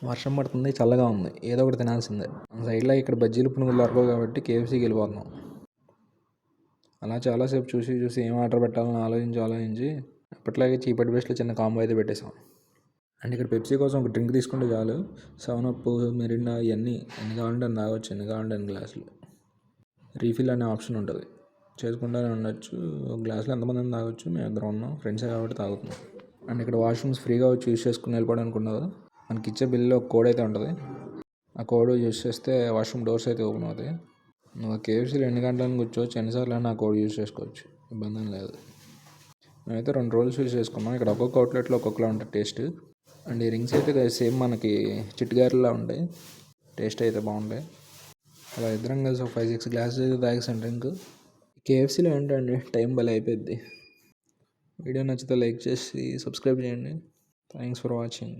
వర్షం పడుతుంది, చల్లగా ఉంది, ఏదో ఒకటి తినాల్సిందే. మన సైడ్లో ఇక్కడ బజ్జీలు పునుగులు దొరకవు కాబట్టి కేఎఫ్సీకి వెళ్ళిపోతున్నాం. అలా చాలాసేపు చూసి చూసి ఏం ఆర్డర్ పెట్టాలని ఆలోచించి అప్పట్లాగే చీపటి బెస్ట్లో చిన్న కాంబో అయితే పెట్టేసాం. అండ్ ఇక్కడ పెప్సీ కోసం ఒక డ్రింక్ తీసుకుంటే చాలు, 7up, మిరిండా ఇవన్నీ ఎన్ని కావాలంటే అన్ని తాగొచ్చు, ఎన్ని కావాలంటే అన్ని గ్లాసులు. రీఫిల్ అనే ఆప్షన్ ఉంటుంది, చేసుకుంటూనే ఉండొచ్చు. ఒక గ్లాసులో ఎంతమంది తాగొచ్చు, మేము ఇద్దరం ఉన్నాం, ఫ్రెండ్సే కాబట్టి తాగుతున్నాం. అండ్ ఇక్కడ వాష్రూమ్స్ ఫ్రీగా వచ్చి యూస్ చేసుకుని వెళ్ళిపోవడానికి ఉండదు. మనకి ఇచ్చే బిల్లో ఒక కోడ్ అయితే ఉంటుంది, ఆ కోడ్ యూస్ చేస్తే వాష్రూమ్ డోర్స్ అయితే ఓపెన్ అవుతాయి. నువ్వు కేఎఫ్సీలో ఎన్ని గంటలను కూర్చోవచ్చు, ఎన్నిసార్లు అయినా ఆ కోడ్ యూస్ చేసుకోవచ్చు, ఇబ్బంది ఏం లేదు. మేమైతే 2 రోల్స్ యూస్ చేసుకున్నాం. ఇక్కడ ఒక్కొక్క అవుట్లెట్లో ఒక్కొక్కలా ఉంటుంది టేస్ట్. అండ్ ఈ రింగ్స్ అయితే సేమ్ మనకి చిట్టుగారెలా ఉంటాయి, టేస్ట్ అయితే బాగుంటాయి. అలా ఇద్దరం కలిసి ఒక 5-6 గ్లాసెస్ అయితే తాగేసాను డ్రింక్. కేఎఫ్సీలో ఏంటండి టైం భలే అయిపోద్ది. వీడియో నచ్చితే లైక్ చేసి సబ్స్క్రైబ్ చేయండి. Thanks for watching.